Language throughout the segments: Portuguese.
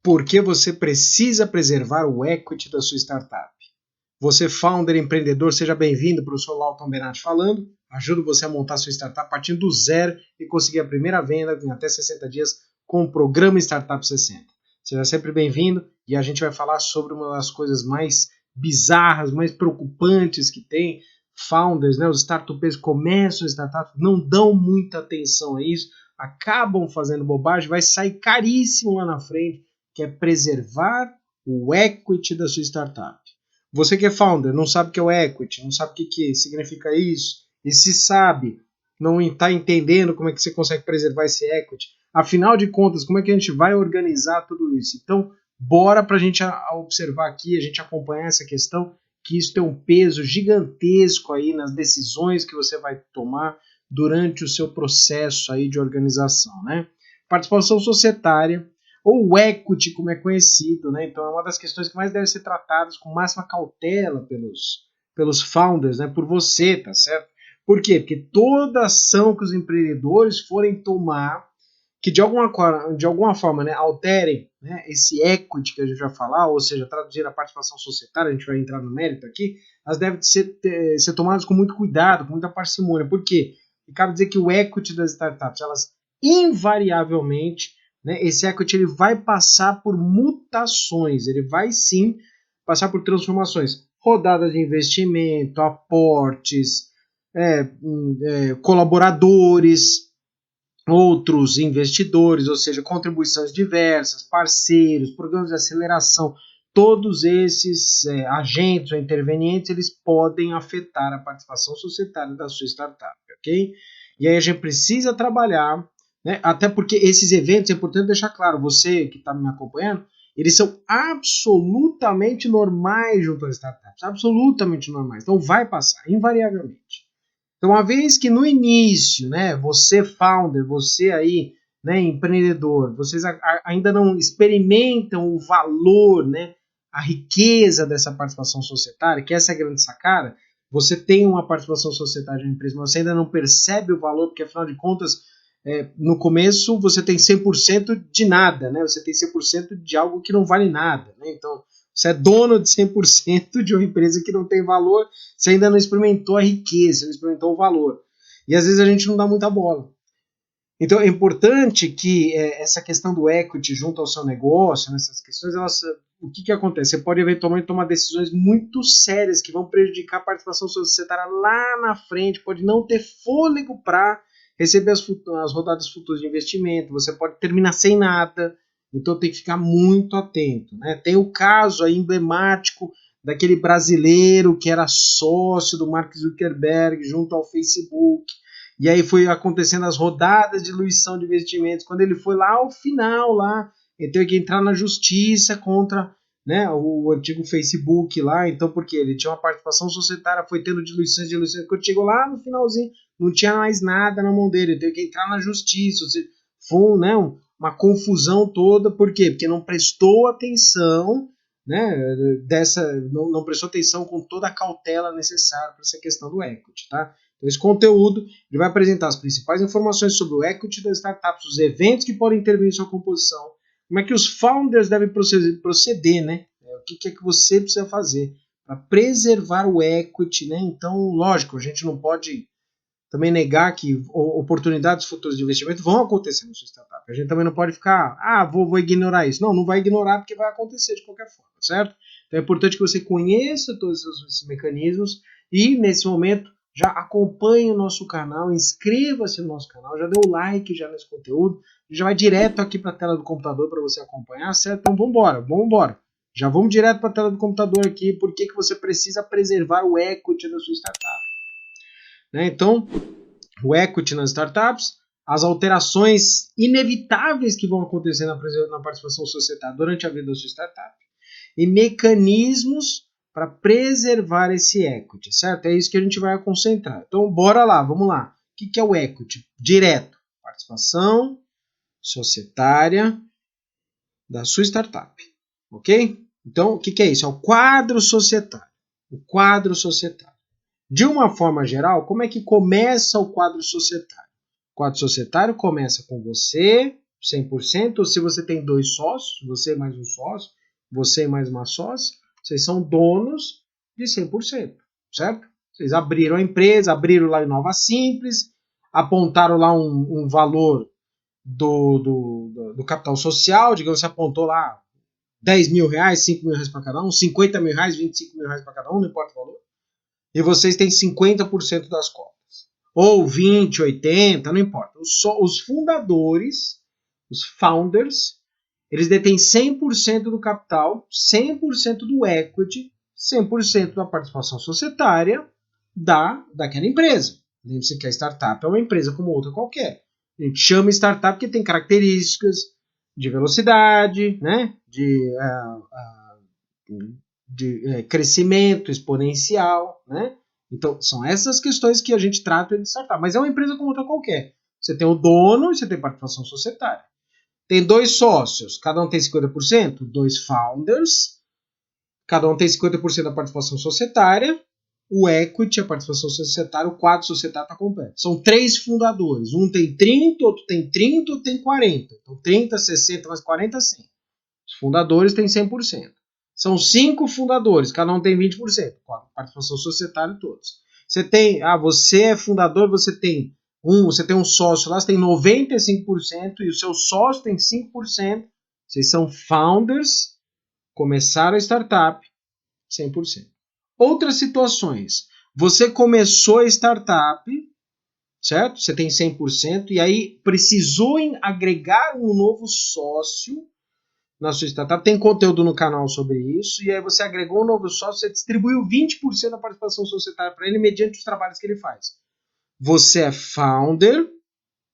por que você precisa preservar o equity da sua startup. Você, founder, empreendedor, seja bem-vindo, professor Lauton Benatti falando. Ajudo você a montar sua startup partindo do zero e conseguir a primeira venda em até 60 dias com o programa Startup 60. Seja sempre bem-vindo e a gente vai falar sobre uma das coisas mais bizarras, mais preocupantes que tem. Founders, né, os startupers começam startups, não dão muita atenção a isso, acabam fazendo bobagem, vai sair caríssimo lá na frente, que é preservar o equity da sua startup. Você que é founder, não sabe o que é o equity, não sabe o que significa isso, e se sabe, não está entendendo como é que você consegue preservar esse equity, afinal de contas, como é que a gente vai organizar tudo isso? Então, bora para a gente observar aqui, a gente acompanhar essa questão, que isso tem um peso gigantesco aí nas decisões que você vai tomar durante o seu processo aí de organização, né? Participação societária, ou equity, como é conhecido, né? Então é uma das questões que mais devem ser tratadas com máxima cautela pelos founders, né? Por você, tá certo? Por quê? Porque toda ação que os empreendedores forem tomar, que de alguma forma, né, alterem, né, esse equity que a gente vai falar, ou seja, traduzir a participação societária, a gente vai entrar no mérito aqui, elas devem ser tomadas com muito cuidado, com muita parcimônia. Por quê? E cabe dizer que o equity das startups, elas invariavelmente, né, esse equity ele vai passar por mutações, ele vai sim passar por transformações, rodadas de investimento, aportes, colaboradores, outros investidores, ou seja, contribuições diversas, parceiros, programas de aceleração, todos esses agentes ou intervenientes, eles podem afetar a participação societária da sua startup, ok? E aí a gente precisa trabalhar, né? Até porque esses eventos, é importante deixar claro, você que está me acompanhando, eles são absolutamente normais junto às startups, absolutamente normais, então vai passar, invariavelmente. Então, uma vez que no início, né, você founder, você aí, né, empreendedor, vocês ainda não experimentam o valor, né, a riqueza dessa participação societária, que essa é a grande sacada, você tem uma participação societária de uma empresa, mas você ainda não percebe o valor, porque afinal de contas, no começo você tem 100% de nada, né, você tem 100% de algo que não vale nada, né, então você é dono de 100% de uma empresa que não tem valor, você ainda não experimentou a riqueza, não experimentou o valor. E às vezes a gente não dá muita bola. Então é importante que essa questão do equity junto ao seu negócio, nessas questões, o que acontece? Você pode eventualmente tomar decisões muito sérias que vão prejudicar a participação societária lá na frente, pode não ter fôlego para receber as rodadas futuras de investimento, você pode terminar sem nada. Então tem que ficar muito atento, né? Tem o caso aí emblemático daquele brasileiro que era sócio do Mark Zuckerberg junto ao Facebook, e aí foi acontecendo as rodadas de diluição de investimentos, quando ele foi lá ao final, lá, ele teve que entrar na justiça contra, né, o antigo Facebook lá, então porque ele tinha uma participação societária, foi tendo diluições, quando chegou lá no finalzinho, não tinha mais nada na mão dele, ele teve que entrar na justiça, ou seja, foi, né, uma confusão toda, por quê? Porque não prestou atenção, né, não prestou atenção com toda a cautela necessária para essa questão do equity, tá? Então esse conteúdo ele vai apresentar as principais informações sobre o equity das startups, os eventos que podem intervir em sua composição, como é que os founders devem proceder, né? O que é que você precisa fazer para preservar o equity, né? Então, lógico, a gente não pode também negar que oportunidades futuras de investimento vão acontecer na sua startup. A gente também não pode ficar, vou ignorar isso. Não vai ignorar porque vai acontecer de qualquer forma, certo? Então é importante que você conheça todos esses mecanismos e, nesse momento, já acompanhe o nosso canal, inscreva-se no nosso canal, já dê o like já nesse conteúdo, já vai direto aqui para a tela do computador para você acompanhar, certo? Então vamos embora. Já vamos direto para a tela do computador aqui, por que você precisa preservar o equity da sua startup. Né? Então, o equity nas startups, as alterações inevitáveis que vão acontecer na participação societária durante a vida da sua startup e mecanismos para preservar esse equity, certo? É isso que a gente vai concentrar. Então, bora lá, vamos lá. O que é o equity? Direto, participação societária da sua startup, ok? Então, o que é isso? É o quadro societário. O quadro societário. De uma forma geral, como é que começa o quadro societário? O quadro societário começa com você, 100%, ou se você tem 2 sócios, você mais um sócio, você mais uma sócia, vocês são donos de 100%, certo? Vocês abriram a empresa, abriram lá em Nova Simples, apontaram lá um valor do capital social, digamos, você apontou lá 10 mil reais, 5 mil reais para cada um, 50 mil reais, 25 mil reais para cada um, não importa o valor. E vocês têm 50% das cotas. Ou 20, 80, não importa. Os fundadores, os founders, eles detêm 100% do capital, 100% do equity, 100% da participação societária daquela empresa. Lembre-se que a startup é uma empresa como outra qualquer. A gente chama startup porque tem características de velocidade, né? de crescimento exponencial, né? Então, são essas questões que a gente trata de startup. Mas é uma empresa como outra qualquer. Você tem o dono e você tem participação societária. Tem 2 sócios, cada um tem 50%, 2 founders, cada um tem 50% da participação societária, o equity, a participação societária, o quadro societário está completo. São 3 fundadores, um tem 30, outro tem 30, outro tem 40. Então 30, 60 mais 40, 100. Os fundadores têm 100%. São 5 fundadores, cada um tem 20%, com a participação societária todos. Você é fundador, você tem um sócio lá, você tem 95% e o seu sócio tem 5%. Vocês são founders, começaram a startup, 100%. Outras situações, você começou a startup, certo? Você tem 100% e aí precisou agregar um novo sócio na sua startup. Tem conteúdo no canal sobre isso, e aí você agregou um novo sócio, você distribuiu 20% da participação societária para ele mediante os trabalhos que ele faz. Você é founder,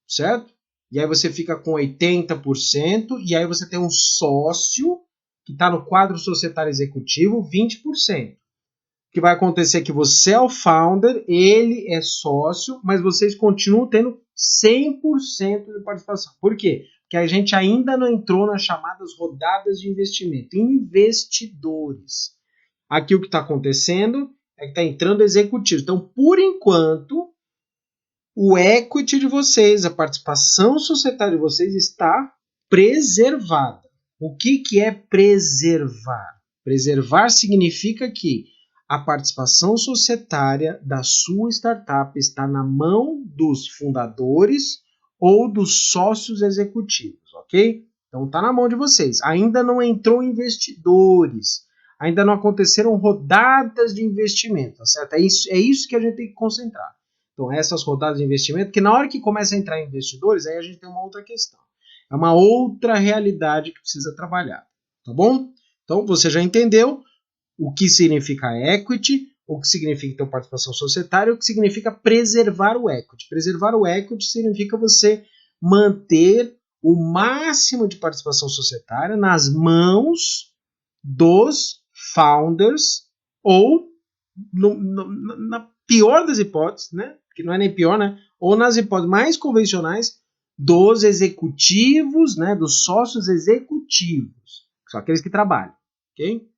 certo? E aí você fica com 80%, e aí você tem um sócio que está no quadro societário executivo, 20%. O que vai acontecer é que você é o founder, ele é sócio, mas vocês continuam tendo 100% de participação. Por quê? Porque a gente ainda não entrou nas chamadas rodadas de investimento. Investidores. Aqui o que está acontecendo é que está entrando executivo. Então, por enquanto, o equity de vocês, a participação societária de vocês está preservada. O que é preservar? Preservar significa que a participação societária da sua startup está na mão dos fundadores ou dos sócios executivos, ok? Então está na mão de vocês. Ainda não entrou investidores, ainda não aconteceram rodadas de investimento, tá certo? É isso que a gente tem que concentrar. Então essas rodadas de investimento, que na hora que começa a entrar investidores, aí a gente tem uma outra questão. É uma outra realidade que precisa trabalhar, tá bom? Então você já entendeu o que significa equity, o que significa ter participação societária, o que significa preservar o equity. Preservar o equity significa você manter o máximo de participação societária nas mãos dos founders ou, na pior das hipóteses, né? Que não é nem pior, né? Ou nas hipóteses mais convencionais, dos executivos, né? Dos sócios executivos. São aqueles que trabalham, ok?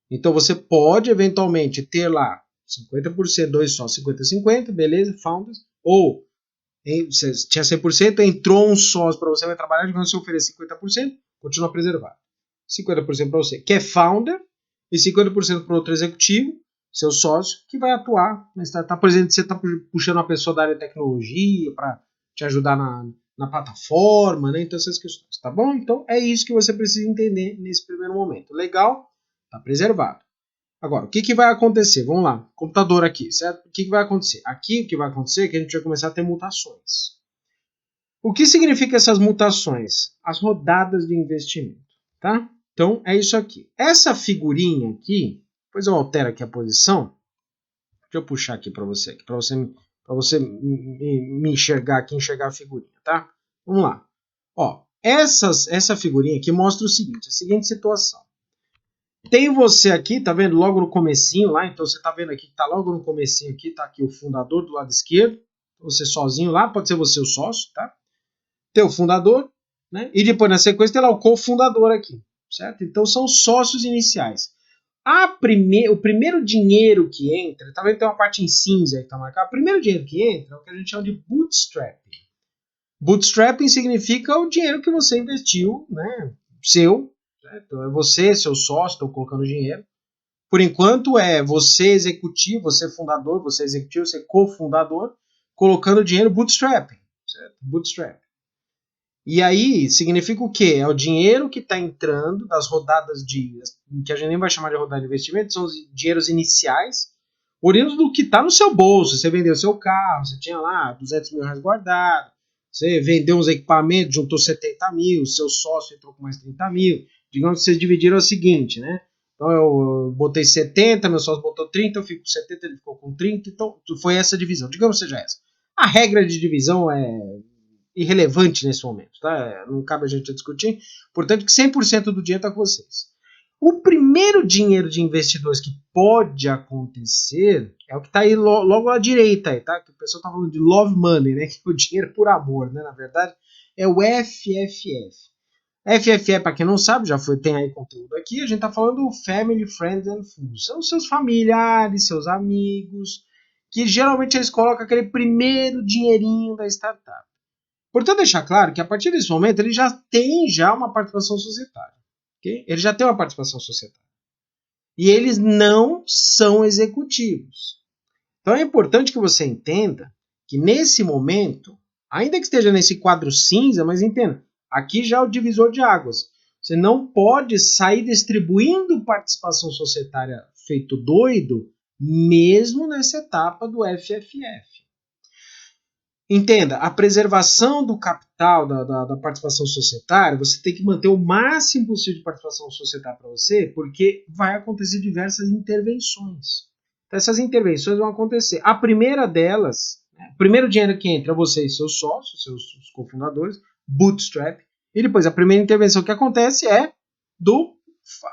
Então você pode eventualmente ter lá 50%, 2 só 50-50, beleza, founders, ou você tinha 100%, entrou um sócio para você, vai trabalhar, quando você oferecer 50%, continua preservado. 50% para você, que é founder, e 50% para outro executivo, seu sócio, que vai atuar na startup. Por exemplo, você está puxando uma pessoa da área de tecnologia para te ajudar na plataforma, né? Então essas questões, tá bom? Então é isso que você precisa entender nesse primeiro momento. Legal? Está preservado. Agora, o que vai acontecer? Vamos lá, computador aqui, certo? O que vai acontecer? Aqui o que vai acontecer é que a gente vai começar a ter mutações. O que significa essas mutações? As rodadas de investimento, tá? Então, é isso aqui. Essa figurinha aqui, depois eu altero aqui a posição. Deixa eu puxar aqui para você me enxergar aqui, enxergar a figurinha, tá? Vamos lá. Ó, essa figurinha aqui mostra o seguinte, a seguinte situação. Tem você aqui, tá vendo? Logo no comecinho lá, então você tá vendo aqui que tá logo no comecinho aqui, tá aqui o fundador do lado esquerdo, você sozinho lá, pode ser você o sócio, tá? Tem o fundador, né? E depois na sequência tem lá o cofundador aqui, certo? Então são sócios iniciais. O primeiro dinheiro que entra, tá vendo? Tem uma parte em cinza aí que tá marcada. O primeiro dinheiro que entra é o que a gente chama de bootstrapping. Bootstrapping significa o dinheiro que você investiu, né? Seu, certo? É você, seu sócio, estão colocando dinheiro. Por enquanto é você executivo, você fundador, você executivo, você cofundador, colocando dinheiro bootstrapping, certo? Bootstrap. E aí significa o quê? É o dinheiro que está entrando das rodadas que a gente nem vai chamar de rodada de investimento, são os dinheiros iniciais, oriundos do que está no seu bolso. Você vendeu seu carro, você tinha lá 200 mil reais guardado, você vendeu uns equipamentos, juntou 70 mil, seu sócio entrou com mais 30 mil. Digamos que vocês dividiram o seguinte, né? Então eu botei 70, meu sócio botou 30, eu fico com 70, ele ficou com 30, então foi essa divisão. Digamos que seja essa. A regra de divisão é irrelevante nesse momento, tá? Não cabe a gente discutir. Portanto, que 100% do dinheiro está com vocês. O primeiro dinheiro de investidores que pode acontecer é o que está aí logo à direita, aí, tá? Que o pessoal está falando de love money, né? Que é o dinheiro por amor, né? Na verdade, é o FFF. FFF, para quem não sabe, tem aí conteúdo aqui, a gente está falando do Family, Friends and Fools. São seus familiares, seus amigos, que geralmente eles colocam aquele primeiro dinheirinho da startup. Portanto, deixar claro que a partir desse momento ele já tem uma participação societária. Okay? Ele já tem uma participação societária. E eles não são executivos. Então é importante que você entenda que nesse momento, ainda que esteja nesse quadro cinza, mas entenda, aqui já é o divisor de águas. Você não pode sair distribuindo participação societária feito doido, mesmo nessa etapa do FFF. Entenda, a preservação do capital, da participação societária, você tem que manter o máximo possível de participação societária para você, porque vai acontecer diversas intervenções. Então, essas intervenções vão acontecer. A primeira delas, o primeiro dinheiro que entra é você e seus sócios, seus cofundadores, bootstrap, e depois a primeira intervenção que acontece é do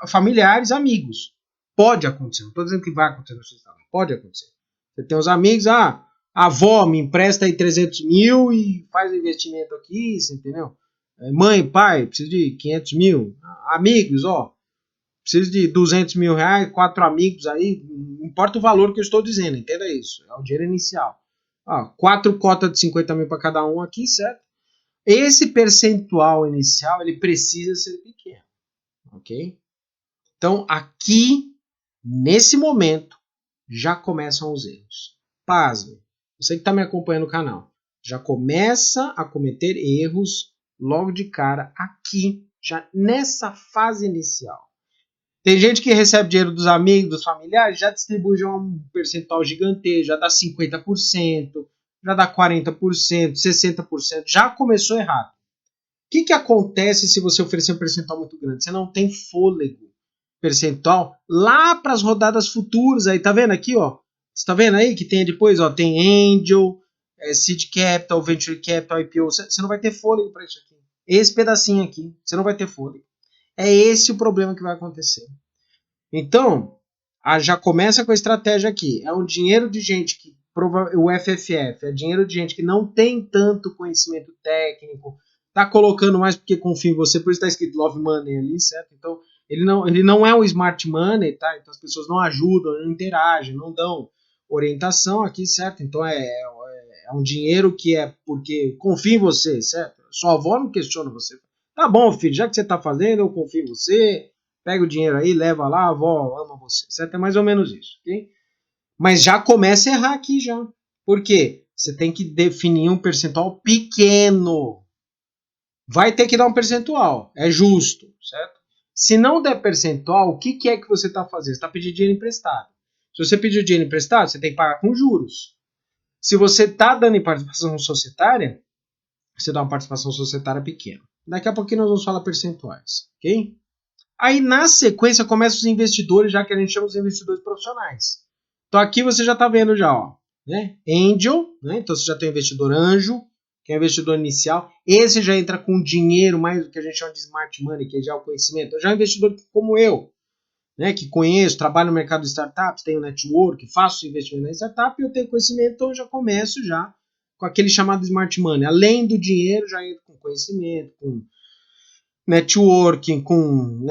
familiares, amigos. Pode acontecer, não estou dizendo que vai acontecer no seu estado, pode acontecer. Você tem os amigos, a avó me empresta aí 300 mil e faz o investimento aqui, você entendeu? Mãe, pai, preciso de 500 mil. Amigos, preciso de 200 mil reais, 4 amigos aí, não importa o valor que eu estou dizendo, entenda isso, é o dinheiro inicial. 4 cotas de 50 mil para cada um aqui, certo? Esse percentual inicial, ele precisa ser pequeno, ok? Então, aqui, nesse momento, já começam os erros. Pasme. Você que está me acompanhando no canal, já começa a cometer erros logo de cara aqui, já nessa fase inicial. Tem gente que recebe dinheiro dos amigos, dos familiares, já distribui já um percentual gigantesco, já dá 50%, já dá 40%, 60%, já começou errado. O que acontece se você oferecer um percentual muito grande? Você não tem fôlego percentual lá para as rodadas futuras. Aí, tá vendo aqui, ó? Você tá vendo aí que tem depois, ó, tem Angel, Seed Capital, Venture Capital, IPO. Você não vai ter fôlego para isso aqui. Esse pedacinho aqui, você não vai ter fôlego. É esse o problema que vai acontecer. Então, já começa com a estratégia aqui. É um dinheiro de gente que, o FFF, é dinheiro de gente que não tem tanto conhecimento técnico, tá colocando mais porque confia em você, por isso tá escrito Love Money ali, certo? Então, ele não é um smart money, tá? Então as pessoas não ajudam, não interagem, não dão orientação aqui, certo? Então é um dinheiro que é porque confia em você, certo? Sua avó não questiona você. Tá bom, filho, já que você tá fazendo, eu confio em você, pega o dinheiro aí, leva lá, a avó ama você, certo? É mais ou menos isso, ok? Mas já começa a errar aqui já. Por quê? Você tem que definir um percentual pequeno. Vai ter que dar um percentual, é justo, certo? Se não der percentual, o que é que você está fazendo? Você está pedindo dinheiro emprestado. Se você pedir dinheiro emprestado, você tem que pagar com juros. Se você está dando em participação societária, você dá uma participação societária pequena. Daqui a pouquinho nós vamos falar percentuais, ok? Aí na sequência começam os investidores, já que a gente chama os investidores profissionais. Então aqui você já está vendo já, ó, né? Angel, né? Então você já tem o investidor anjo, que é o investidor inicial. Esse já entra com dinheiro, mais do que a gente chama de smart money, que já é o conhecimento. Já é um investidor como eu, né? Que conheço, trabalho no mercado de startups, tenho network, faço investimento na startup e eu tenho conhecimento, então eu já começo já com aquele chamado smart money. Além do dinheiro, já entro com conhecimento, com networking, com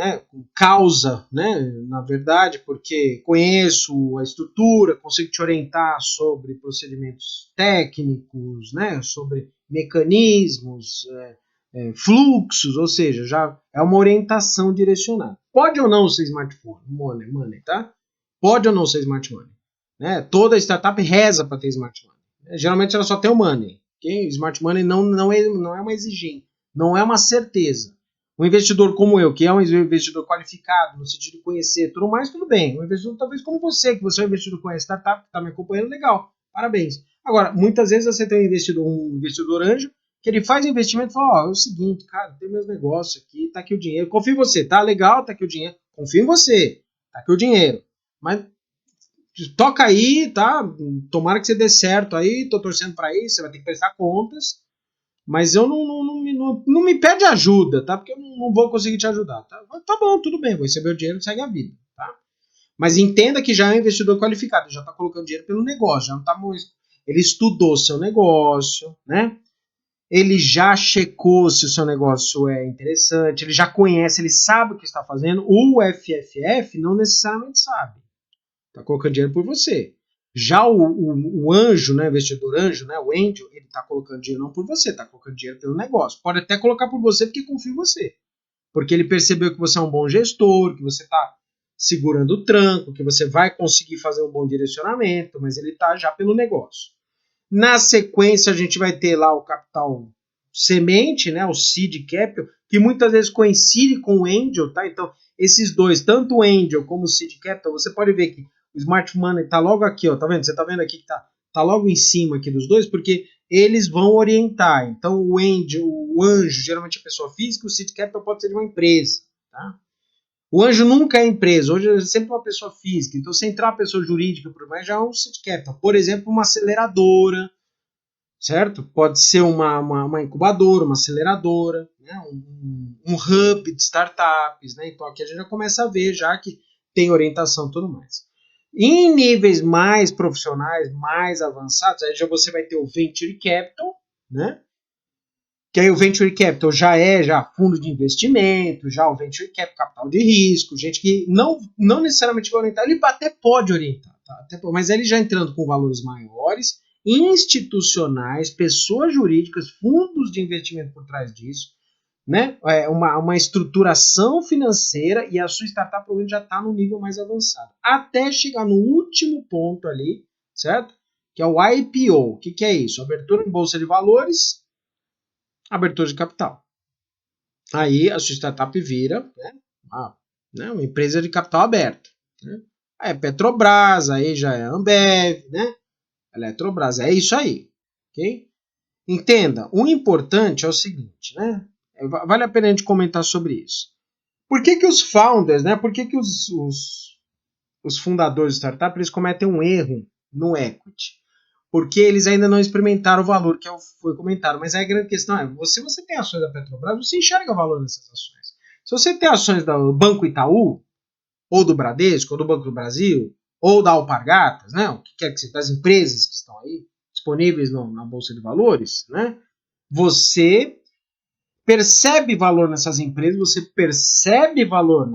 causa, né, na verdade, porque conheço a estrutura, consigo te orientar sobre procedimentos técnicos, né, sobre mecanismos, fluxos, ou seja, já é uma orientação direcionada. Pode ou não ser smartphone, money, tá? Pode ou não ser smart money. Né? Toda startup reza para ter smart money. Geralmente ela só tem o money. Okay? Smart money não é uma exigência, não é uma certeza. Um investidor como eu, que é um investidor qualificado, no sentido de conhecer tudo mais, tudo bem. Um investidor talvez como você, que você é um investidor com a startup, que está me acompanhando, legal, parabéns. Agora, muitas vezes você tem um investidor anjo, que ele faz investimento e fala, é o seguinte, cara, tem meus negócios aqui, tá aqui o dinheiro, confio em você, tá legal, tá aqui o dinheiro, confio em você, tá aqui o dinheiro. Mas toca aí, tá? Tomara que você dê certo aí, tô torcendo para isso, você vai ter que prestar contas. Mas eu não me pede ajuda, tá? Porque eu não vou conseguir te ajudar. Tá bom, tudo bem, vou receber o dinheiro e segue a vida, tá? Mas entenda que já é um investidor qualificado, já está colocando dinheiro pelo negócio, já não tá muito. Ele estudou seu negócio, né? Ele já checou se o seu negócio é interessante, ele já conhece, ele sabe o que está fazendo. O FFF não necessariamente sabe. Está colocando dinheiro por você. Já o anjo, né, investidor anjo, né, o angel, ele está colocando dinheiro não por você, está colocando dinheiro pelo negócio. Pode até colocar por você porque confia em você. Porque ele percebeu que você é um bom gestor, que você está segurando o tranco, que você vai conseguir fazer um bom direcionamento, mas ele está já pelo negócio. Na sequência, a gente vai ter lá o capital semente, né, o seed capital, que muitas vezes coincide com o angel, tá? Então, esses dois, tanto o angel como o seed capital, você pode ver que o smart money tá logo aqui, ó, tá vendo? Você tá vendo aqui que tá logo em cima aqui dos dois, porque eles vão orientar. Então, o anjo, geralmente é pessoa física, o seed capital pode ser de uma empresa, tá? O anjo nunca é empresa, hoje é sempre uma pessoa física. Então, se entrar uma pessoa jurídica por mais, já é um seed capital. Por exemplo, uma aceleradora, certo? Pode ser uma incubadora, uma aceleradora, né? um hub de startups, né? Então, aqui a gente já começa a ver já que tem orientação e tudo mais. Em níveis mais profissionais, mais avançados, aí já você vai ter o Venture Capital, né? Que aí o Venture Capital já é fundo de investimento, já o Venture Capital, capital de risco, gente que não necessariamente vai orientar, ele até pode orientar, tá? Mas ele já entrando com valores maiores, institucionais, pessoas jurídicas, fundos de investimento por trás disso, né? Uma estruturação financeira e a sua startup provavelmente já está no nível mais avançado. Até chegar no último ponto ali, certo? Que é o IPO. O que é isso? Abertura em bolsa de valores, abertura de capital. Aí a sua startup vira, uma empresa de capital aberto. Né? Aí é Petrobras, aí já é Ambev, né? Eletrobras, é isso aí. Ok? Entenda, o importante é o seguinte, né? Vale a pena a gente comentar sobre isso. Por que os founders, né? Por que os fundadores de startup eles cometem um erro no equity? Porque eles ainda não experimentaram o valor que foi comentado. Mas a grande questão é, se você tem ações da Petrobras, você enxerga valor nessas ações. Se você tem ações do Banco Itaú, ou do Bradesco, ou do Banco do Brasil, ou da Alpargatas, né, o que quer que seja, das empresas que estão aí disponíveis na Bolsa de Valores, né, você percebe valor nessas empresas, você percebe valor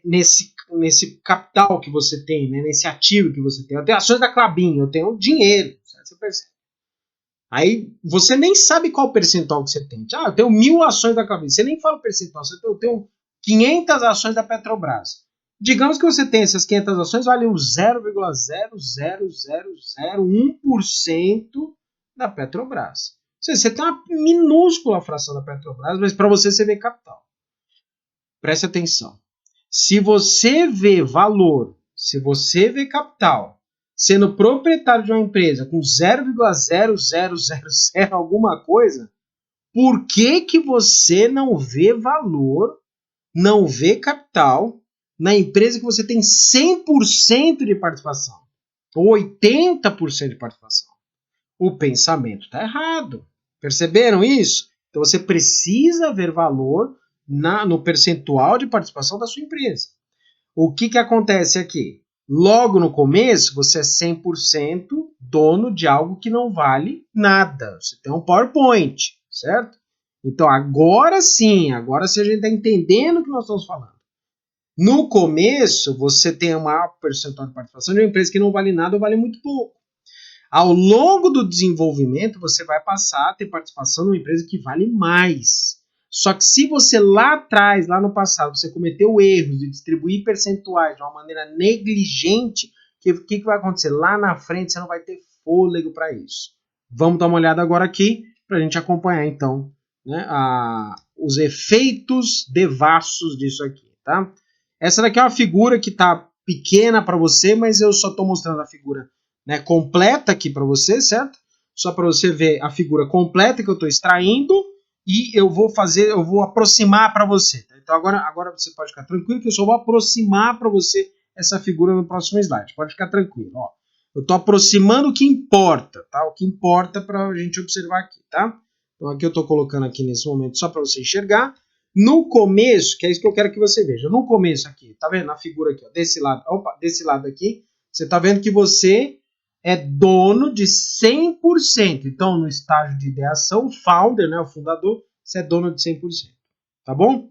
nesse capital que você tem, né, nesse ativo que você tem. Eu tenho ações da Klabin, eu tenho dinheiro, certo? Você percebe. Aí você nem sabe qual percentual que você tem. Eu tenho 1000 ações da Klabin. Você nem fala percentual, eu tenho 500 ações da Petrobras. Digamos que você tem essas 500 ações, valem 0,00001% da Petrobras. Você tem uma minúscula fração da Petrobras, mas para você vê capital. Preste atenção. Se você vê valor, se você vê capital, sendo proprietário de uma empresa com 0,0000 alguma coisa, por que você não vê valor, não vê capital na empresa que você tem 100% de participação? Ou 80% de participação? O pensamento está errado. Perceberam isso? Então você precisa ver valor no percentual de participação da sua empresa. O que acontece aqui? Logo no começo, você é 100% dono de algo que não vale nada. Você tem um PowerPoint, certo? Então agora sim a gente está entendendo o que nós estamos falando. No começo, você tem uma percentual de participação de uma empresa que não vale nada ou vale muito pouco. Ao longo do desenvolvimento, você vai passar a ter participação numa empresa que vale mais. Só que se você lá atrás, lá no passado, você cometeu erros de distribuir percentuais de uma maneira negligente, o que vai acontecer? Lá na frente você não vai ter fôlego para isso. Vamos dar uma olhada agora aqui para a gente acompanhar então, né, os efeitos devassos disso aqui, tá? Essa daqui é uma figura que está pequena para você, mas eu só estou mostrando a figura, né, completa aqui para você, certo? Só para você ver a figura completa que eu estou extraindo e eu vou aproximar para você. Tá? Então agora você pode ficar tranquilo que eu só vou aproximar para você essa figura no próximo slide. Pode ficar tranquilo, ó. Eu estou aproximando o que importa, tá? O que importa para a gente observar aqui, tá? Então aqui eu estou colocando aqui nesse momento só para você enxergar. No começo, que é isso que eu quero que você veja, no começo aqui, tá vendo na figura aqui, ó, desse lado aqui, você tá vendo que você é dono de 100%. Então, no estágio de ideação, o founder, né, o fundador, você é dono de 100%, tá bom?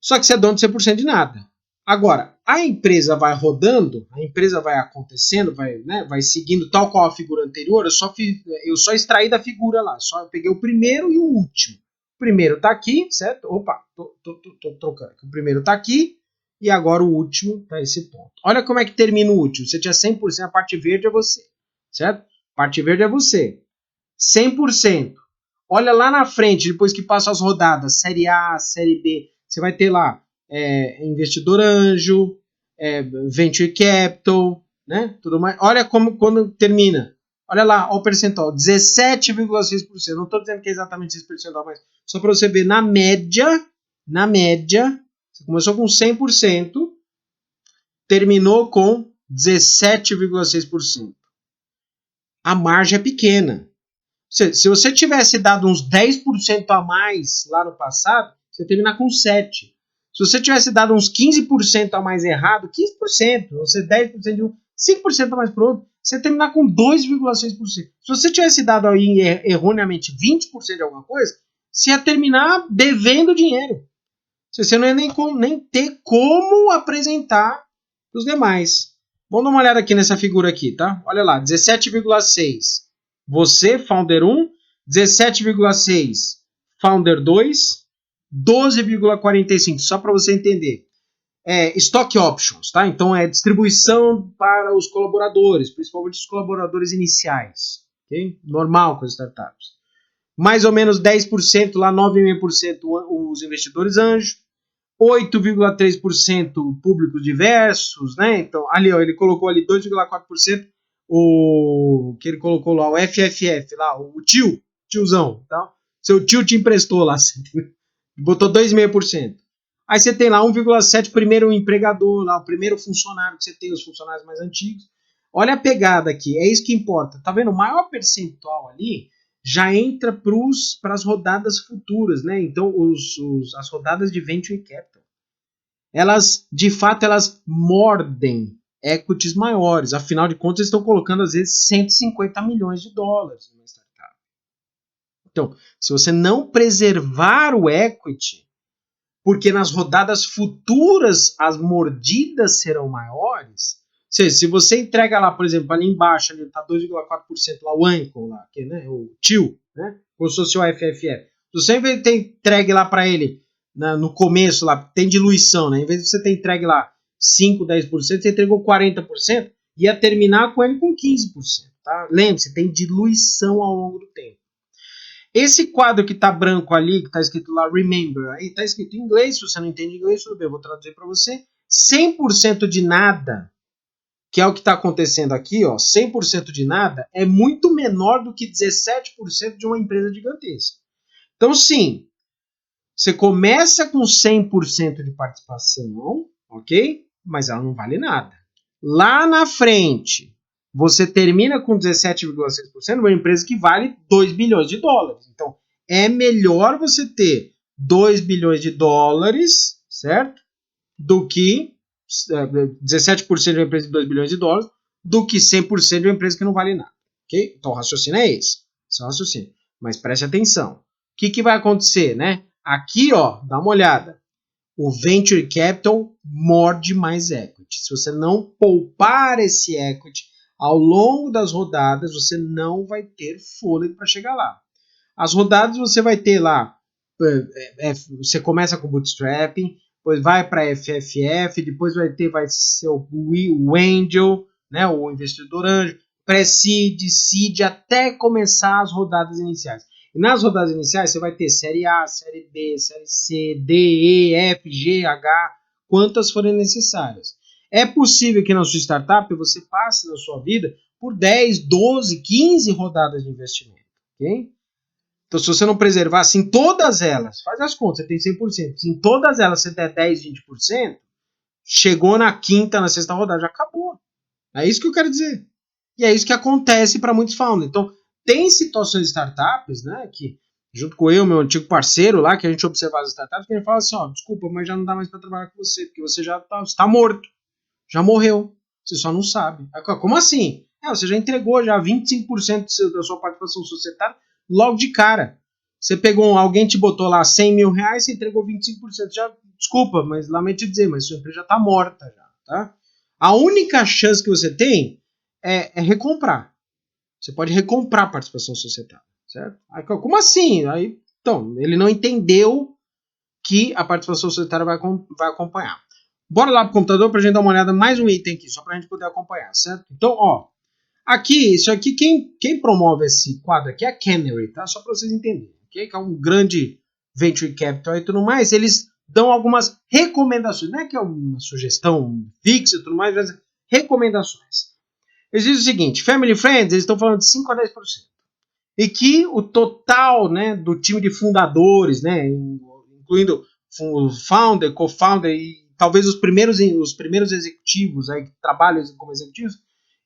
Só que você é dono de 100% de nada. Agora, a empresa vai rodando, a empresa vai acontecendo, vai seguindo tal qual a figura anterior, eu só extraí da figura lá, eu peguei o primeiro e o último. O primeiro está aqui, certo? Opa, tô trocando. O primeiro está aqui e agora o último está esse ponto. Olha como é que termina o último. Você tinha 100%, a parte verde é você, certo? A parte verde é você. 100%. Olha lá na frente, depois que passam as rodadas, série A, série B, você vai ter lá investidor anjo, venture capital, né? Tudo mais. Olha como quando termina. Olha lá, olha o percentual, 17,6%. Não estou dizendo que é exatamente esse percentual, mas só para você ver, na média, você começou com 100%, terminou com 17,6%. A margem é pequena. Se você tivesse dado uns 10% a mais lá no passado, você terminar com 7%. Se você tivesse dado uns 15% a mais errado, 15%, você 10% de um, 5% a mais para o outro, você terminar com 2,6%. Se você tivesse dado aí erroneamente 20% de alguma coisa, você ia terminar devendo dinheiro. Você não ia nem ter como apresentar os demais. Vamos dar uma olhada aqui nessa figura aqui, tá? Olha lá, 17,6%. Você, Founder 1, 17,6%, Founder 2, 12,45%, só para você entender. Stock Options, tá? Então é distribuição para os colaboradores, principalmente os colaboradores iniciais, ok? Normal com as startups. Mais ou menos 10%, lá 9,5% os investidores anjo, 8,3% públicos diversos, né? Então, ali, ó, ele colocou ali 2,4%, o que ele colocou lá, o FFF, lá, o tiozão, tá? Seu tio te emprestou lá, botou 2,5%. Aí você tem lá 1,7% primeiro empregador, lá, o primeiro funcionário que você tem, os funcionários mais antigos. Olha a pegada aqui, é isso que importa. Tá vendo? O maior percentual ali já entra para as rodadas futuras, né? Então, as rodadas de venture capital, elas, de fato, elas mordem equities maiores. Afinal de contas, eles estão colocando, às vezes, 150 milhões de dólares numa startup. Então, se você não preservar o equity, porque nas rodadas futuras as mordidas serão maiores. Se você entrega lá, por exemplo, ali embaixo, ali está 2,4% lá, o Anchor, lá, que, né, o tio, né, como se fosse o FFF. Se você tem entregue lá para ele, no começo, lá, tem diluição, né, em vez de você ter entregue lá 5, 10%, você entregou 40%, ia terminar com ele com 15%. Tá? Lembre-se, tem diluição ao longo do tempo. Esse quadro que está branco ali, que está escrito lá Remember, aí está escrito em inglês, se você não entende inglês, tudo bem, eu vou traduzir para você. 100% de nada, que é o que está acontecendo aqui, ó, 100% de nada é muito menor do que 17% de uma empresa gigantesca. Então, sim, você começa com 100% de participação, ok? Mas ela não vale nada. Lá na frente, você termina com 17,6%, uma empresa que vale 2 bilhões de dólares. Então, é melhor você ter 2 bilhões de dólares, certo? Do que 17% de uma empresa de 2 bilhões de dólares, do que 100% de uma empresa que não vale nada. Ok? Então, o raciocínio é esse. Esse é o raciocínio. Mas preste atenção. O que vai acontecer, né? Aqui, ó, dá uma olhada. O Venture Capital morde mais equity. Se você não poupar esse equity, Ao longo das rodadas, você não vai ter fôlego para chegar lá. As rodadas você vai ter lá, você começa com bootstrapping, depois vai para FFF, depois vai ser o Angel, né, o investidor anjo, pré-seed, seed, até começar as rodadas iniciais. E nas rodadas iniciais você vai ter série A, série B, série C, D, E, F, G, H, quantas forem necessárias. É possível que na sua startup você passe na sua vida por 10, 12, 15 rodadas de investimento, ok? Então, se você não preservar, se em todas elas, faz as contas, você tem 100%, se em todas elas você der 10, 20%, chegou na quinta, na sexta rodada, já acabou. É isso que eu quero dizer. E é isso que acontece para muitos founders. Então, tem situações de startups, né, que, junto com eu, meu antigo parceiro lá, que a gente observava as startups, que ele fala assim, ó, desculpa, mas já não dá mais para trabalhar com você, porque você já está morto, já morreu, você só não sabe. Como assim? Você já entregou já 25% da sua participação societária logo de cara. Você pegou, alguém te botou lá 100 mil reais, você entregou 25%. Já, desculpa, mas lamento te dizer, mas sua empresa já está morta já, tá? A única chance que você tem é recomprar. Você pode recomprar a participação societária, certo? Aí, como assim? Aí, então, ele não entendeu que a participação societária vai acompanhar. Bora lá pro computador pra gente dar uma olhada mais um item aqui, só pra gente poder acompanhar, certo? Então, ó, aqui, isso aqui, quem promove esse quadro aqui é a Canary, tá? Só pra vocês entenderem, ok? Que é um grande venture capital e tudo mais, eles dão algumas recomendações, não é que é uma sugestão fixa e tudo mais, mas recomendações. Eles dizem o seguinte, Family Friends, eles estão falando de 5 a 10%. E que o total, né, do time de fundadores, né, incluindo o founder, co-founder e talvez os primeiros executivos aí, que trabalham como executivos,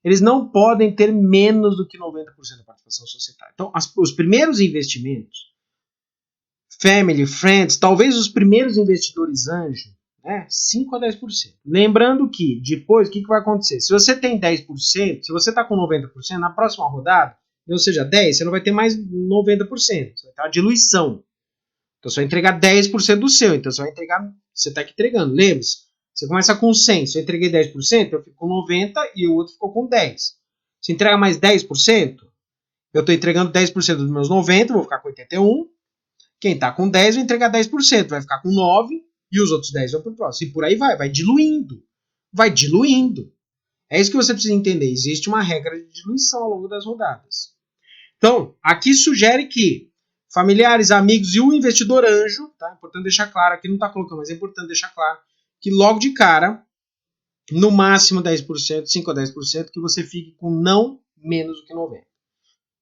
eles não podem ter menos do que 90% da participação societária. Então, os primeiros investimentos, family, friends, talvez os primeiros investidores anjo, né, 5 a 10%. Lembrando que depois, o que vai acontecer? Se você tem 10%, se você está com 90%, na próxima rodada, ou seja, 10%, você não vai ter mais 90%. Você vai ter uma diluição. Então você vai entregar 10% do seu. Então você está aqui entregando. Lembre-se, você começa com 100. Se eu entreguei 10%, eu fico com 90% e o outro ficou com 10%. Se entrega mais 10%, eu estou entregando 10% dos meus 90%, vou ficar com 81%. Quem está com 10% vai entregar 10%, vai ficar com 9% e os outros 10% vão para o próximo. E por aí vai diluindo. Vai diluindo. É isso que você precisa entender. Existe uma regra de diluição ao longo das rodadas. Então, aqui sugere que familiares, amigos e o investidor anjo, tá? É importante deixar claro, aqui não está colocando, mas é importante deixar claro que logo de cara, no máximo 10%, 5 a 10%, que você fique com não menos do que 90%.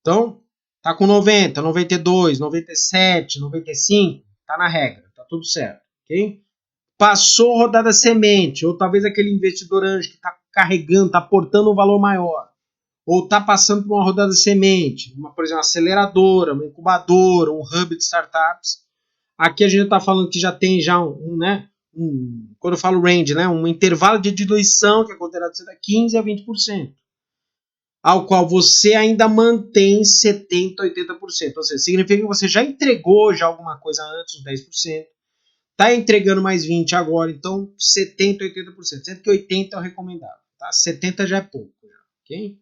Então, tá com 90, 92, 97, 95, tá na regra, tá tudo certo, ok? Passou rodada semente, ou talvez aquele investidor anjo que está carregando, está aportando um valor maior, ou está passando por uma rodada semente, por exemplo, uma aceleradora, uma incubadora, um hub de startups. Aqui a gente está falando que já tem quando eu falo range, né, um intervalo de diluição que é considerado ser de 15% a 20%, ao qual você ainda mantém 70%, 80%. Ou seja, significa que você já entregou já alguma coisa antes dos 10%, está entregando mais 20% agora, então 70%, 80%. Sendo que 80% é o recomendável, tá? 70% já é pouco, ok?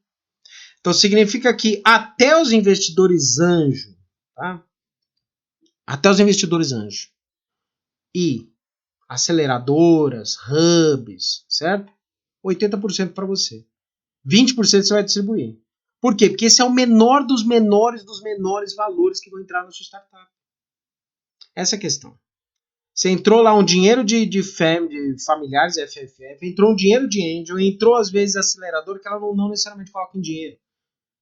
Então significa que até os investidores anjo, tá? Até os investidores anjo e aceleradoras, hubs, certo? 80% para você. 20% você vai distribuir. Por quê? Porque esse é o menor dos menores valores que vão entrar na sua startup. Essa é a questão. Você entrou lá um dinheiro de familiares, FFF, entrou um dinheiro de angel, entrou às vezes acelerador, que ela não necessariamente coloca em dinheiro.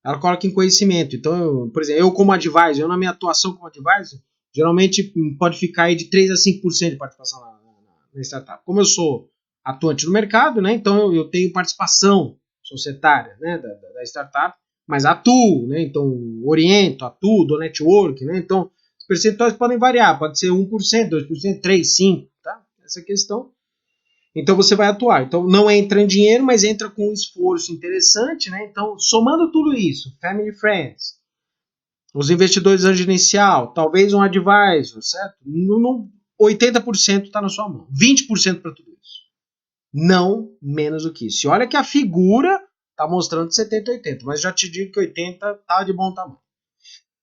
Ela coloca em conhecimento. Então, por exemplo, eu como advisor, eu na minha atuação como advisor, geralmente pode ficar aí de 3 a 5% de participação na startup. Como eu sou atuante no mercado, né, então eu tenho participação societária, né, da startup, mas atuo, né, então oriento, atuo, dou network, né, então os percentuais podem variar, pode ser 1%, 2%, 3%, 5%, tá? Essa questão. Então você vai atuar. Então não entra em dinheiro, mas entra com um esforço interessante, né? Então, somando tudo isso, family friends, os investidores anjo inicial, talvez um advisor, certo? 80% está na sua mão. 20% para tudo isso. Não menos do que isso. E olha que a figura Tá mostrando 70, 80, mas já te digo que 80 tá de bom tamanho.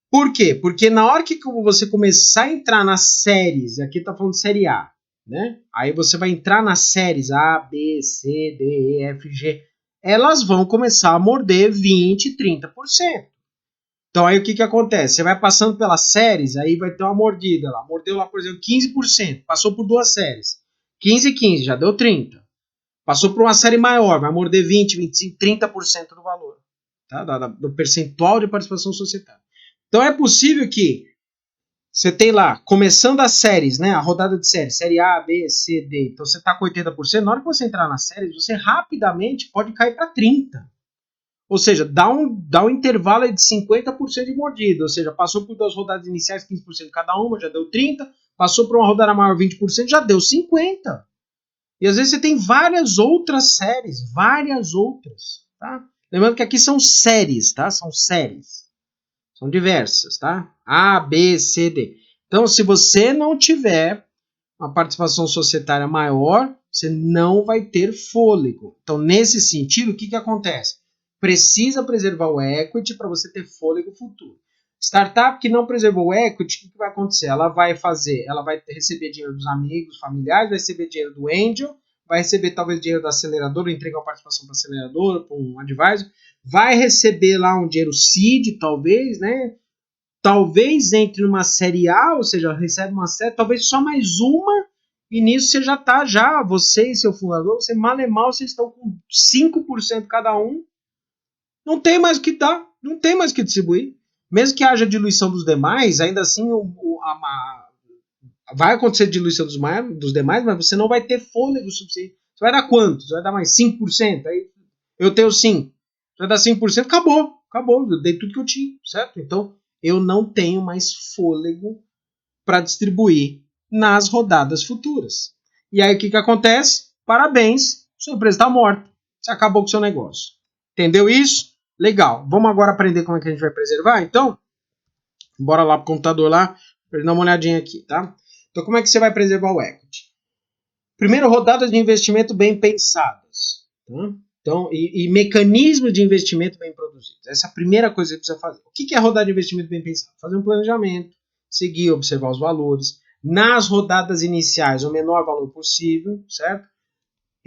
Por quê? Porque na hora que você começar a entrar nas séries, aqui tá falando série A, né? Aí você vai entrar nas séries A, B, C, D, E, F, G. Elas vão começar a morder 20, 30%. Então aí o que acontece? Você vai passando pelas séries, aí vai ter uma mordida lá. Mordeu lá, por exemplo, 15%. Passou por duas séries. 15 e 15, já deu 30. Passou por uma série maior, vai morder 20, 25, 30% do valor. Tá? Do percentual de participação societária. Então é possível que você tem lá, começando as séries, né? A rodada de séries, série A, B, C, D. Então você está com 80%. Na hora que você entrar nas séries, você rapidamente pode cair para 30%. Ou seja, dá um intervalo de 50% de mordida. Ou seja, passou por duas rodadas iniciais, 15% cada uma, já deu 30%. Passou por uma rodada maior, 20%, já deu 50%. E às vezes você tem várias outras séries. Várias outras. Tá? Lembrando que aqui são séries, tá? São séries. São diversas, tá? A, B, C, D. Então, se você não tiver uma participação societária maior, você não vai ter fôlego. Então, nesse sentido, o que acontece? Precisa preservar o equity para você ter fôlego futuro. Startup que não preservou o equity, o que vai acontecer? Ela vai receber dinheiro dos amigos, familiares, vai receber dinheiro do angel, vai receber talvez dinheiro da aceleradora, entregar a participação para a aceleradora, para um advisor, vai receber lá um dinheiro seed, talvez, né? Talvez entre numa série A, ou seja, recebe uma série, talvez só mais uma, e nisso você já está, você e seu fundador, você mal e mal, vocês estão com 5% cada um, não tem mais o que dar, não tem mais o que distribuir. Mesmo que haja diluição dos demais, ainda assim vai acontecer diluição dos demais, mas você não vai ter fôlego suficiente. Você vai dar quanto? Você vai dar mais 5%? Aí eu tenho 5%. Você vai dar 5%, acabou. Eu dei tudo que eu tinha, certo? Então, eu não tenho mais fôlego para distribuir nas rodadas futuras. E aí o que acontece? Parabéns, sua empresa está morta. Você acabou com o seu negócio. Entendeu isso? Legal. Vamos agora aprender como é que a gente vai preservar? Então, bora lá pro computador lá, para dar uma olhadinha aqui, tá? Então, como é que você vai preservar o equity? Primeiro, rodadas de investimento bem pensadas. Tá? Então, e mecanismos de investimento bem produzidos. Essa é a primeira coisa que você precisa fazer. O que é rodada de investimento bem pensado? Fazer um planejamento, seguir, observar os valores. Nas rodadas iniciais, o menor valor possível, certo?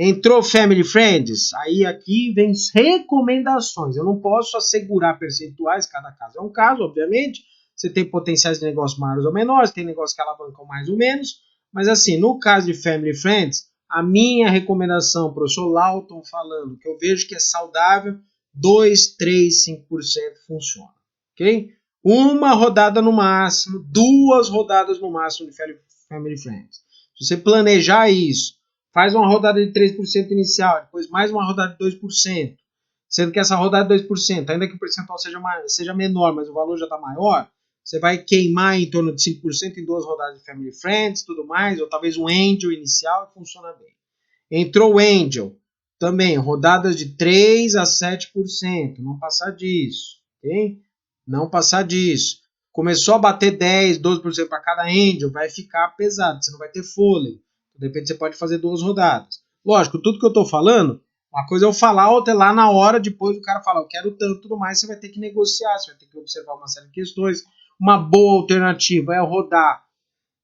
Entrou Family Friends, aí aqui vem recomendações. Eu não posso assegurar percentuais, cada caso é um caso, obviamente. Você tem potenciais de negócio maiores ou menores, tem negócios que alavancam mais ou menos. Mas assim, no caso de Family Friends, a minha recomendação, professor Lawton falando, que eu vejo que é saudável, 2, 3, 5% funciona. Ok? Uma rodada no máximo, 2 rodadas no máximo de Family Friends. Se você planejar isso, faz uma rodada de 3% inicial, depois mais uma rodada de 2%, sendo que essa rodada de 2%, ainda que o percentual seja menor, mas o valor já está maior, você vai queimar em torno de 5% em 2 rodadas de Family Friends, tudo mais, ou talvez um Angel inicial, e funciona bem. Entrou o Angel, também, rodadas de 3 a 7%, não passar disso, ok? Não passar disso. Começou a bater 10, 12% para cada Angel, vai ficar pesado, você não vai ter fôlego. De repente você pode fazer 2 rodadas. Lógico, tudo que eu estou falando, uma coisa é eu falar, outra é lá na hora, depois o cara fala, eu quero tanto, tudo mais, você vai ter que negociar, você vai ter que observar uma série de questões. Uma boa alternativa é rodar,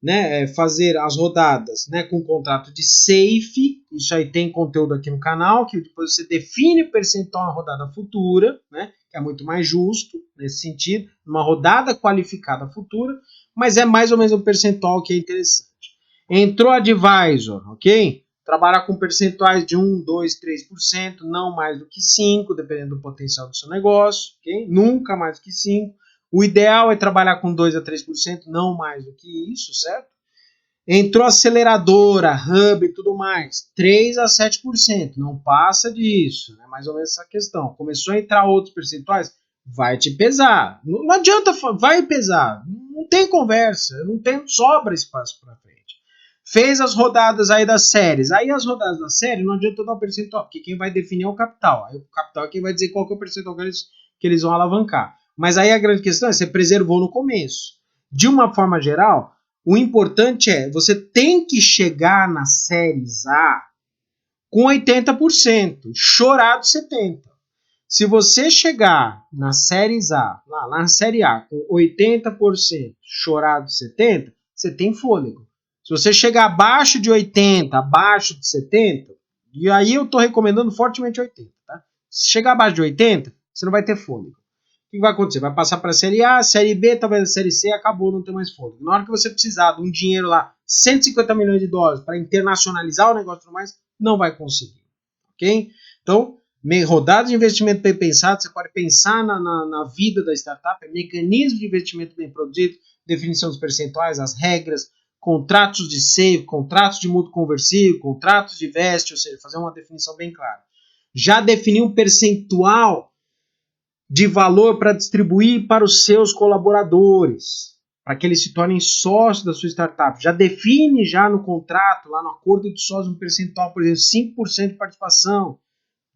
né, fazer as rodadas, né, com contrato de safe. Isso aí tem conteúdo aqui no canal, que depois você define o percentual na rodada futura, né, que é muito mais justo nesse sentido, uma rodada qualificada futura, mas é mais ou menos um percentual que é interessante. Entrou advisor, ok? Trabalhar com percentuais de 1, 2, 3%, não mais do que 5%, dependendo do potencial do seu negócio, ok? Nunca mais do que 5%. O ideal é trabalhar com 2 a 3%, não mais do que isso, certo? Entrou aceleradora, hub e tudo mais, 3 a 7%, não passa disso, né? Mais ou menos essa questão. Começou a entrar outros percentuais, vai te pesar. Não adianta, vai pesar. Não tem conversa, não tem, sobra espaço para frente. Fez as rodadas aí das séries. Aí as rodadas da série não adianta dar o percentual, porque quem vai definir é o capital. Aí o capital é quem vai dizer qual que é o percentual que eles vão alavancar. Mas aí a grande questão é você preservou no começo. De uma forma geral, o importante é você tem que chegar nas séries A com 80%, chorar de 70%. Se você chegar na séries A, lá na série A, com 80%, chorado 70%, você tem fôlego. Se você chegar abaixo de 80%, abaixo de 70%, e aí eu estou recomendando fortemente 80%, tá? Se chegar abaixo de 80%, você não vai ter fôlego. O que vai acontecer? Vai passar para a série A, série B, talvez a série C, acabou, não tem mais fôlego. Na hora que você precisar de um dinheiro lá, 150 milhões de dólares para internacionalizar o negócio e tudo mais, não vai conseguir. Ok? Então, rodada de investimento bem pensado, você pode pensar na vida da startup, mecanismo de investimento bem produzido, definição dos percentuais, as regras, contratos de save, contratos de mútuo conversível, contratos de veste, ou seja, fazer uma definição bem clara. Já definir um percentual de valor para distribuir para os seus colaboradores, para que eles se tornem sócios da sua startup. Já define já no contrato, lá no acordo de sócios, um percentual, por exemplo, 5% de participação,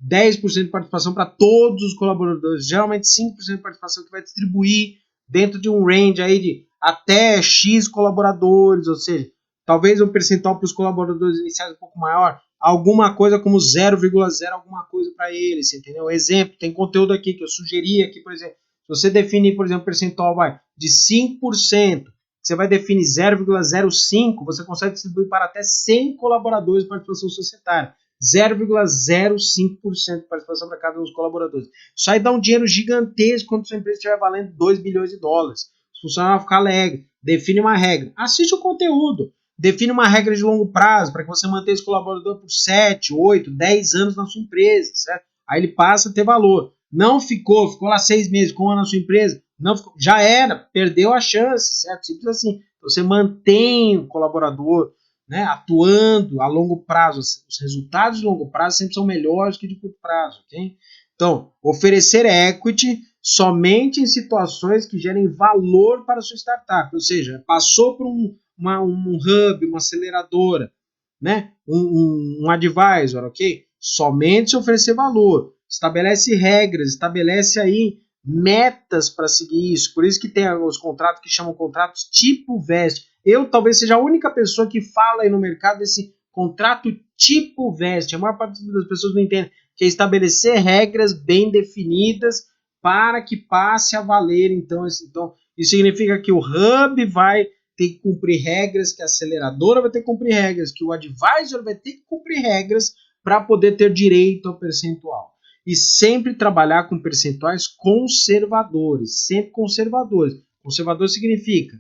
10% de participação para todos os colaboradores, geralmente 5% de participação que vai distribuir dentro de um range aí de até X colaboradores, ou seja, talvez um percentual para os colaboradores iniciais um pouco maior, alguma coisa como 0,0 alguma coisa para eles, entendeu? Exemplo, tem conteúdo aqui que eu sugeri aqui, por exemplo, se você definir, por exemplo, percentual de 5%, você vai definir 0,05, você consegue distribuir para até 100 colaboradores de participação societária. 0,05% de participação para cada um dos colaboradores. Isso aí dá um dinheiro gigantesco quando sua empresa estiver valendo 2 bilhões de dólares. Os funcionários vão ficar alegres. Define uma regra. Assiste o conteúdo. Define uma regra de longo prazo para que você mantenha esse colaborador por 7, 8, 10 anos na sua empresa, certo? Aí ele passa a ter valor. Não ficou lá 6 meses, com um ano na sua empresa, não ficou, já era, perdeu a chance, certo? Simples assim. Você mantém o colaborador, né, atuando a longo prazo. Os resultados de longo prazo sempre são melhores que de curto prazo, ok? Então, oferecer equity somente em situações que gerem valor para a sua startup, ou seja, passou por um hub, uma aceleradora, né, um advisor, ok? Somente se oferecer valor, estabelece regras, estabelece aí metas para seguir isso, por isso que tem os contratos que chamam contratos tipo veste. Eu talvez seja a única pessoa que fala aí no mercado desse contrato tipo veste. A maior parte das pessoas não entende, que é estabelecer regras bem definidas para que passe a valer. Então, isso significa que o hub vai ter que cumprir regras, que a aceleradora vai ter que cumprir regras, que o advisor vai ter que cumprir regras para poder ter direito ao percentual. E sempre trabalhar com percentuais conservadores, sempre conservadores. Conservador significa,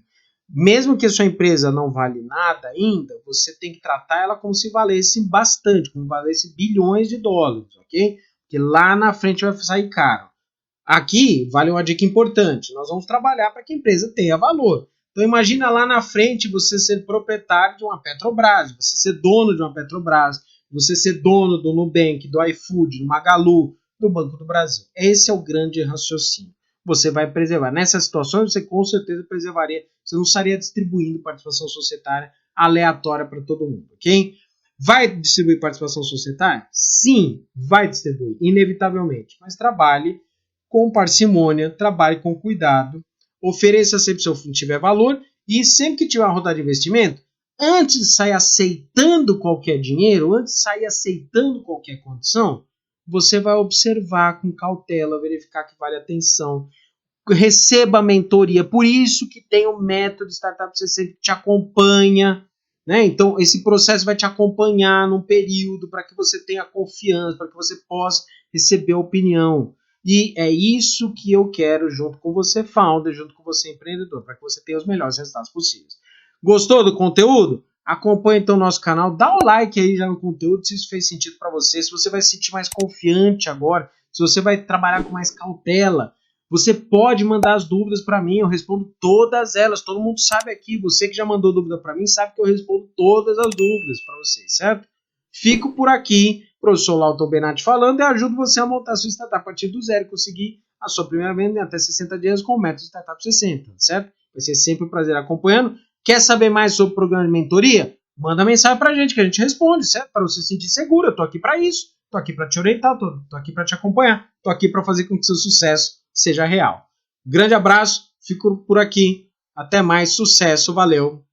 mesmo que a sua empresa não vale nada ainda, você tem que tratar ela como se valesse bastante, como se valesse bilhões de dólares, ok? Porque lá na frente vai sair caro. Aqui vale uma dica importante, nós vamos trabalhar para que a empresa tenha valor. Então imagina lá na frente você ser proprietário de uma Petrobras, você ser dono de uma Petrobras, você ser dono do Nubank, do iFood, do Magalu, do Banco do Brasil. Esse é o grande raciocínio. Você vai preservar. Nessas situações, você com certeza preservaria, você não estaria distribuindo participação societária aleatória para todo mundo, ok? Vai distribuir participação societária? Sim, vai distribuir, inevitavelmente. Mas trabalhe com parcimônia, trabalhe com cuidado, ofereça sempre se o fundo tiver valor e sempre que tiver uma rodada de investimento, antes de sair aceitando qualquer dinheiro, antes de sair aceitando qualquer condição, você vai observar com cautela, verificar que vale a atenção, receba mentoria. Por isso que tem o método Startup CC que te acompanha, né? Então esse processo vai te acompanhar num período para que você tenha confiança, para que você possa receber opinião. E é isso que eu quero junto com você, founder, junto com você, empreendedor, para que você tenha os melhores resultados possíveis. Gostou do conteúdo? Acompanhe então o nosso canal, dá o like aí já no conteúdo, se isso fez sentido para você, se você vai se sentir mais confiante agora, se você vai trabalhar com mais cautela, você pode mandar as dúvidas para mim, eu respondo todas elas, todo mundo sabe aqui, você que já mandou dúvida para mim, sabe que eu respondo todas as dúvidas para vocês, certo? Fico por aqui, professor Lauton Benatti falando, e ajudo você a montar a sua startup a partir do zero e conseguir a sua primeira venda em até 60 dias com o método Startup 60, certo? Vai ser sempre um prazer acompanhando. Quer saber mais sobre o programa de mentoria? Manda mensagem pra gente que a gente responde, certo? Para você se sentir seguro, eu tô aqui para isso, tô aqui para te orientar, tô aqui para te acompanhar, tô aqui para fazer com que seu sucesso seja real. Grande abraço, fico por aqui, até mais, sucesso, valeu!